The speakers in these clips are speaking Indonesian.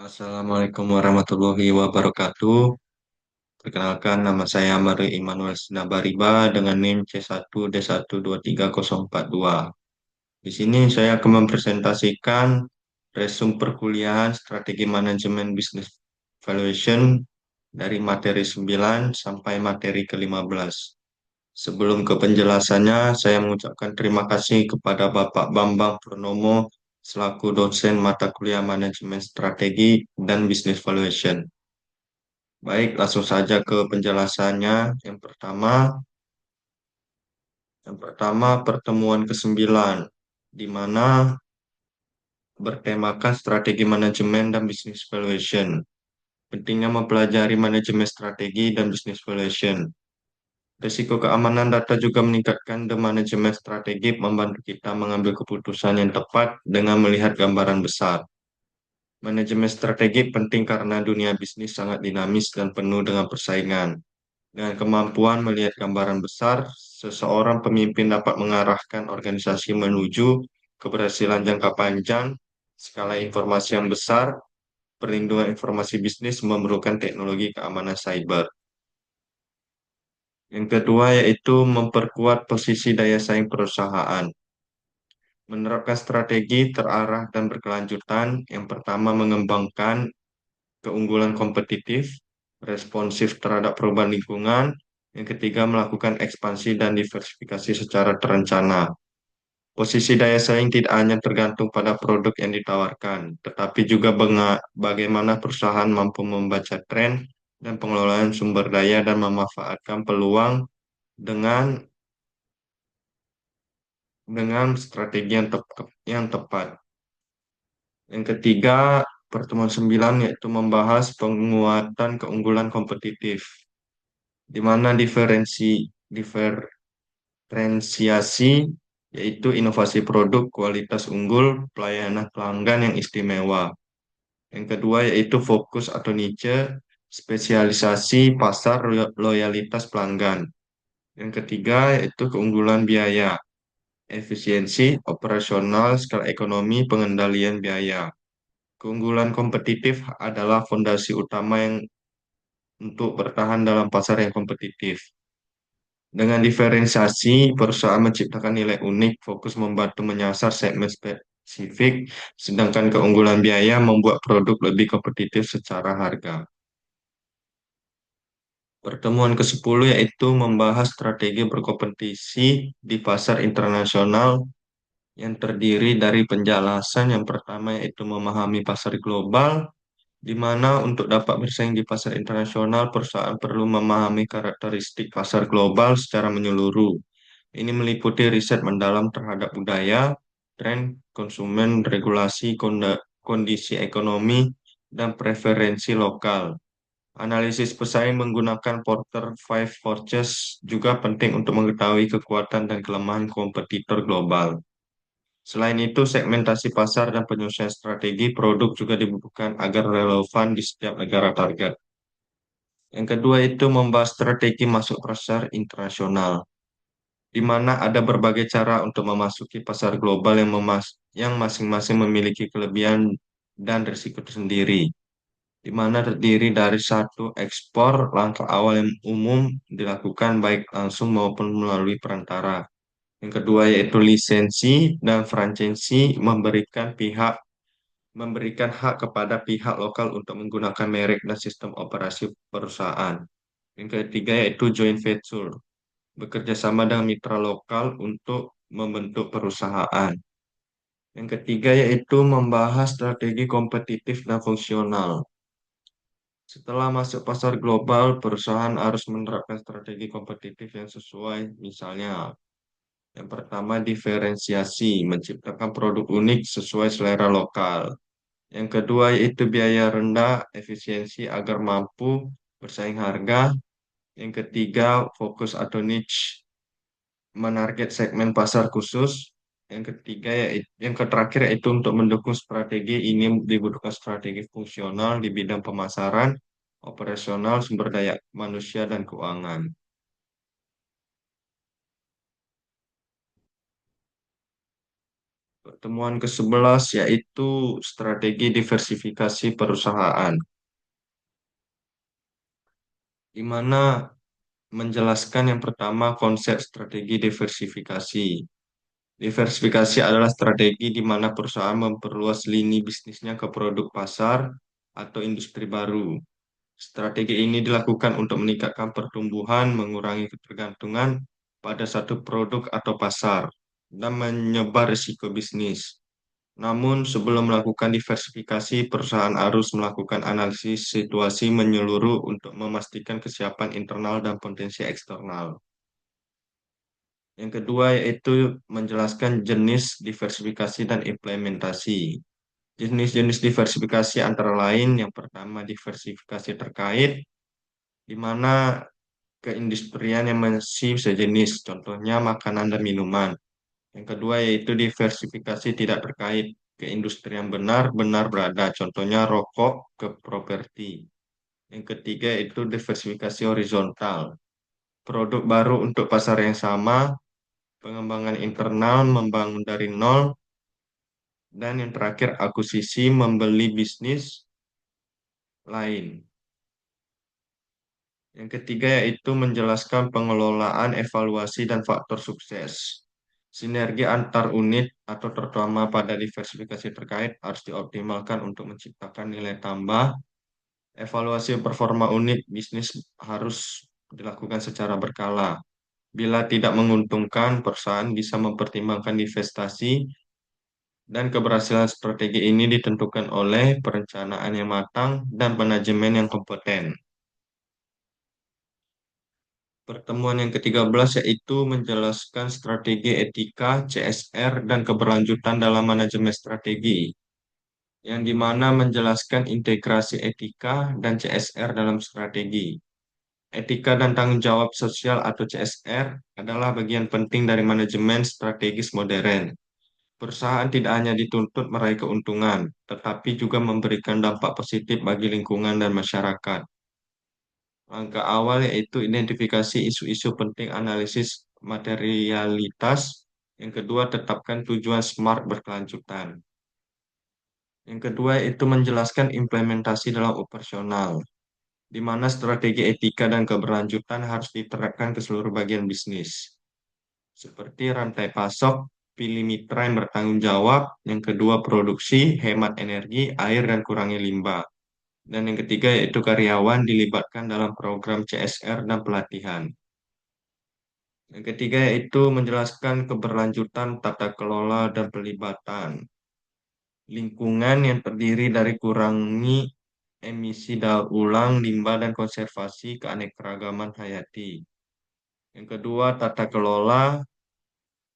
Assalamualaikum warahmatullahi wabarakatuh. Perkenalkan, nama saya Mari Immanuel Sinabariba dengan NIM C1D1230042. Di sini saya akan mempresentasikan resume perkuliahan Strategi Manajemen Business Valuation dari materi 9 sampai materi ke-15. Sebelum ke penjelasannya, saya mengucapkan terima kasih kepada Bapak Bambang Purnomo selaku dosen mata kuliah Manajemen Strategi dan Business Valuation. Baik, langsung saja ke penjelasannya. Yang pertama pertemuan ke-9, di mana bertemakan strategi manajemen dan business valuation. Pentingnya mempelajari manajemen strategi dan business valuation. Risiko keamanan data juga meningkatkan the management strategi membantu kita mengambil keputusan yang tepat dengan melihat gambaran besar. Manajemen strategi penting karena dunia bisnis sangat dinamis dan penuh dengan persaingan. Dengan kemampuan melihat gambaran besar, seseorang pemimpin dapat mengarahkan organisasi menuju keberhasilan jangka panjang, skala informasi yang besar, perlindungan informasi bisnis memerlukan teknologi keamanan cyber. Yang kedua yaitu memperkuat posisi daya saing perusahaan. Menerapkan strategi terarah dan berkelanjutan. Yang pertama mengembangkan keunggulan kompetitif, responsif terhadap perubahan lingkungan. Yang ketiga, melakukan ekspansi dan diversifikasi secara terencana. Posisi daya saing tidak hanya tergantung pada produk yang ditawarkan, tetapi juga bagaimana perusahaan mampu membaca tren dan pengelolaan sumber daya dan memanfaatkan peluang dengan strategi yang tepat. Yang ketiga, pertemuan 9 yaitu membahas penguatan keunggulan kompetitif, di mana diferensiasi yaitu inovasi produk, kualitas unggul, pelayanan pelanggan yang istimewa. Yang kedua yaitu fokus atau niche, spesialisasi pasar loyalitas pelanggan. Yang ketiga yaitu keunggulan biaya, efisiensi, operasional, skala ekonomi, pengendalian biaya. Keunggulan kompetitif adalah fondasi utama yang untuk bertahan dalam pasar yang kompetitif. Dengan diferensiasi, perusahaan menciptakan nilai unik, fokus membantu menyasar segmen spesifik, sedangkan keunggulan biaya membuat produk lebih kompetitif secara harga. Pertemuan ke-10 yaitu membahas strategi berkompetisi di pasar internasional yang terdiri dari penjelasan yang pertama yaitu memahami pasar global, di mana untuk dapat bersaing di pasar internasional, perusahaan perlu memahami karakteristik pasar global secara menyeluruh. Ini meliputi riset mendalam terhadap budaya, tren, konsumen, regulasi, kondisi ekonomi, dan preferensi lokal. Analisis pesaing menggunakan Porter Five Forces juga penting untuk mengetahui kekuatan dan kelemahan kompetitor global. Selain itu, segmentasi pasar dan penyusunan strategi produk juga dibutuhkan agar relevan di setiap negara target. Yang kedua itu membahas strategi masuk pasar internasional, di mana ada berbagai cara untuk memasuki pasar global yang masing-masing memiliki kelebihan dan risiko tersendiri, di mana terdiri dari satu ekspor, langkah awal yang umum dilakukan baik langsung maupun melalui perantara. Yang kedua yaitu lisensi dan franchise memberikan hak kepada pihak lokal untuk menggunakan merek dan sistem operasi perusahaan. Yang ketiga yaitu joint venture, bekerja sama dengan mitra lokal untuk membentuk perusahaan. Yang ketiga yaitu membahas strategi kompetitif dan fungsional. Setelah masuk pasar global, perusahaan harus menerapkan strategi kompetitif yang sesuai. Misalnya, yang pertama diferensiasi, menciptakan produk unik sesuai selera lokal. Yang kedua yaitu biaya rendah, efisiensi agar mampu bersaing harga. Yang ketiga, fokus atau niche, menarget segmen pasar khusus. Yang ketiga yang terakhir yaitu untuk mendukung strategi ini dibutuhkan strategi fungsional di bidang pemasaran, operasional, sumber daya manusia dan keuangan. Pertemuan ke-11 yaitu strategi diversifikasi perusahaan, di mana menjelaskan yang pertama konsep strategi diversifikasi. Diversifikasi adalah strategi di mana perusahaan memperluas lini bisnisnya ke produk pasar atau industri baru. Strategi ini dilakukan untuk meningkatkan pertumbuhan, mengurangi ketergantungan pada satu produk atau pasar, dan menyebar risiko bisnis. Namun, sebelum melakukan diversifikasi, perusahaan harus melakukan analisis situasi menyeluruh untuk memastikan kesiapan internal dan potensi eksternal. Yang kedua yaitu menjelaskan jenis diversifikasi dan implementasi. Jenis-jenis diversifikasi antara lain yang pertama diversifikasi terkait, di mana keindustrian yang masih sejenis, contohnya makanan dan minuman. Yang kedua yaitu diversifikasi tidak terkait, keindustrian benar-benar berada, contohnya rokok ke properti. Yang ketiga itu diversifikasi horizontal, produk baru untuk pasar yang sama, pengembangan internal membangun dari nol, dan yang terakhir akuisisi membeli bisnis lain. Yang ketiga yaitu menjelaskan pengelolaan, evaluasi, dan faktor sukses. Sinergi antar unit atau terutama pada diversifikasi terkait harus dioptimalkan untuk menciptakan nilai tambah. Evaluasi performa unit bisnis harus dilakukan secara berkala. Bila tidak menguntungkan, perusahaan bisa mempertimbangkan investasi dan keberhasilan strategi ini ditentukan oleh perencanaan yang matang dan manajemen yang kompeten. Pertemuan yang ke-13 yaitu menjelaskan strategi etika, CSR, dan keberlanjutan dalam manajemen strategi, yang dimana menjelaskan integrasi etika dan CSR dalam strategi. Etika dan tanggung jawab sosial atau CSR adalah bagian penting dari manajemen strategis modern. Perusahaan tidak hanya dituntut meraih keuntungan, tetapi juga memberikan dampak positif bagi lingkungan dan masyarakat. Langkah awal yaitu identifikasi isu-isu penting, analisis materialitas. Yang kedua, tetapkan tujuan SMART berkelanjutan. Yang kedua, itu menjelaskan implementasi dalam operasional, di mana strategi etika dan keberlanjutan harus diterapkan ke seluruh bagian bisnis, seperti rantai pasok, pilih mitra yang bertanggung jawab. Yang kedua, produksi, hemat energi, air, dan kurangi limbah. Dan yang ketiga, yaitu karyawan dilibatkan dalam program CSR dan pelatihan. Yang ketiga yaitu menjelaskan keberlanjutan tata kelola dan pelibatan lingkungan yang terdiri dari kurangi emisi daur ulang, limbah, dan konservasi keanekaragaman hayati. Yang kedua, tata kelola,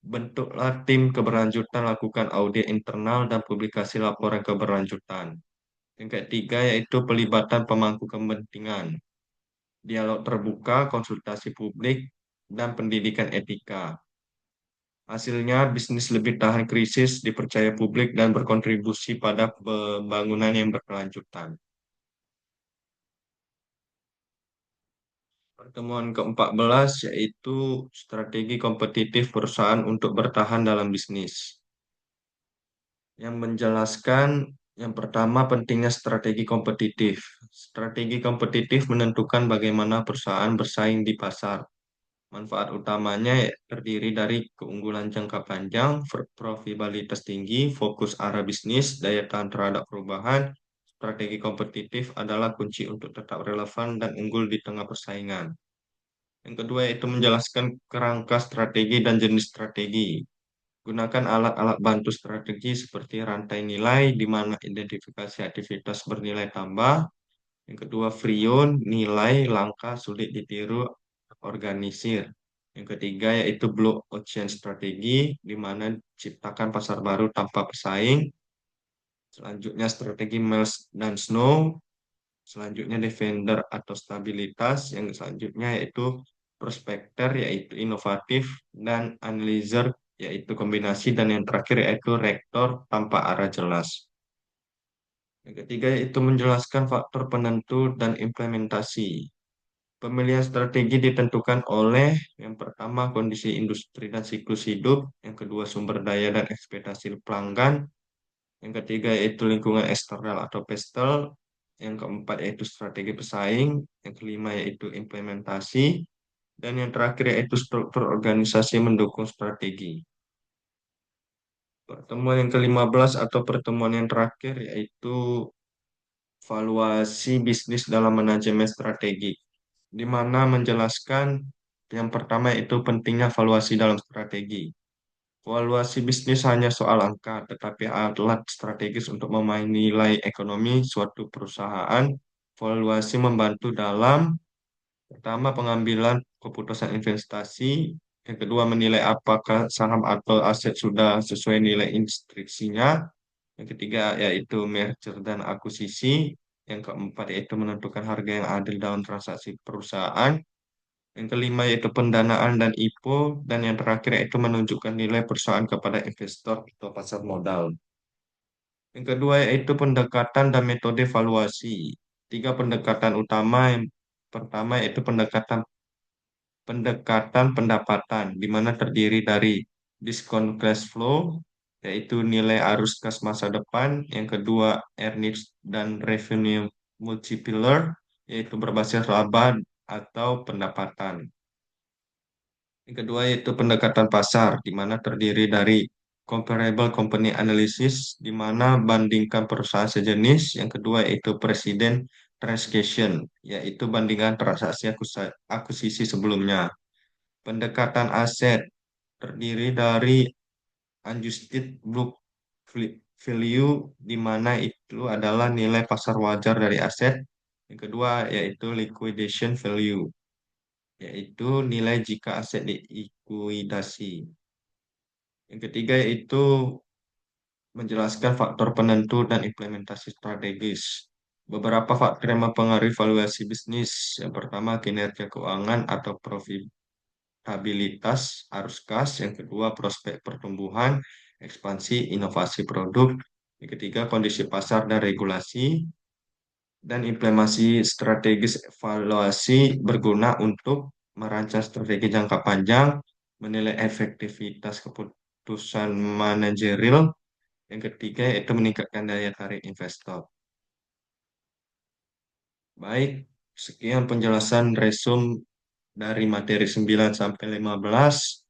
bentuklah tim keberlanjutan, lakukan audit internal dan publikasi laporan keberlanjutan. Yang ketiga yaitu pelibatan pemangku kepentingan, dialog terbuka, konsultasi publik, dan pendidikan etika. Hasilnya, bisnis lebih tahan krisis, dipercaya publik, dan berkontribusi pada pembangunan yang berkelanjutan. Pertemuan ke-14 yaitu strategi kompetitif perusahaan untuk bertahan dalam bisnis. Yang menjelaskan yang pertama pentingnya strategi kompetitif. Strategi kompetitif menentukan bagaimana perusahaan bersaing di pasar. Manfaat utamanya terdiri dari keunggulan jangka panjang, profitabilitas tinggi, fokus arah bisnis, daya tahan terhadap perubahan. Strategi kompetitif adalah kunci untuk tetap relevan dan unggul di tengah persaingan. Yang kedua yaitu menjelaskan kerangka strategi dan jenis strategi. Gunakan alat-alat bantu strategi seperti rantai nilai, di mana identifikasi aktivitas bernilai tambah. Yang kedua, Frion, nilai langka sulit ditiru, organisir. Yang ketiga yaitu Blue Ocean strategi, di mana ciptakan pasar baru tanpa pesaing. Selanjutnya strategi Miles dan Snow. Selanjutnya Defender atau stabilitas. Yang selanjutnya yaitu Prospector, yaitu inovatif, dan Analyzer, yaitu kombinasi, dan yang terakhir yaitu Rektor tanpa arah jelas. Yang ketiga yaitu menjelaskan faktor penentu dan implementasi. Pemilihan strategi ditentukan oleh yang pertama kondisi industri dan siklus hidup, yang kedua sumber daya dan ekspektasi pelanggan, yang ketiga yaitu lingkungan eksternal atau pestel, yang keempat yaitu strategi pesaing, yang kelima yaitu implementasi, dan yang terakhir yaitu struktur organisasi mendukung strategi. Pertemuan yang ke-15 atau pertemuan yang terakhir yaitu valuasi bisnis dalam manajemen strategi, di mana menjelaskan yang pertama itu pentingnya valuasi dalam strategi. Valuasi bisnis hanya soal angka, tetapi alat strategis untuk memahami nilai ekonomi suatu perusahaan. Valuasi membantu dalam pertama pengambilan keputusan investasi, yang kedua menilai apakah saham atau aset sudah sesuai nilai instruksinya, yang ketiga yaitu merger dan akuisisi, yang keempat yaitu menentukan harga yang adil dalam transaksi perusahaan, yang kelima yaitu pendanaan dan IPO, dan yang terakhir yaitu menunjukkan nilai perusahaan kepada investor atau pasar modal. Yang kedua yaitu pendekatan dan metode valuasi. Tiga pendekatan utama. Yang pertama yaitu pendekatan pendekatan pendapatan, di mana terdiri dari discount cash flow, yaitu nilai arus kas masa depan. Yang kedua, earnings dan revenue multiplier, yaitu berbasis laba atau pendapatan. Yang kedua yaitu pendekatan pasar, di mana terdiri dari comparable company analysis, di mana bandingkan perusahaan sejenis. Yang kedua yaitu presiden transaction, yaitu bandingkan transaksi akuisisi sebelumnya. Pendekatan aset terdiri dari adjusted book value, di mana itu adalah nilai pasar wajar dari aset. Yang kedua yaitu liquidation value, yaitu nilai jika aset diikuidasi. Yang ketiga yaitu menjelaskan faktor penentu dan implementasi strategis. Beberapa faktor yang mempengaruhi valuasi bisnis. Yang pertama, kinerja keuangan atau profitabilitas arus kas. Yang kedua, prospek pertumbuhan, ekspansi, inovasi produk. Yang ketiga, kondisi pasar dan regulasi. Dan implementasi strategis evaluasi berguna untuk merancang strategi jangka panjang, menilai efektivitas keputusan manajerial. Yang ketiga yaitu meningkatkan daya tarik investor. Baik, sekian penjelasan resum dari materi 9 sampai 15.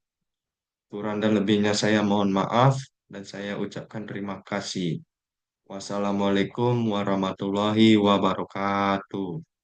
Kurang dan lebihnya saya mohon maaf dan saya ucapkan terima kasih. Wassalamualaikum warahmatullahi wabarakatuh.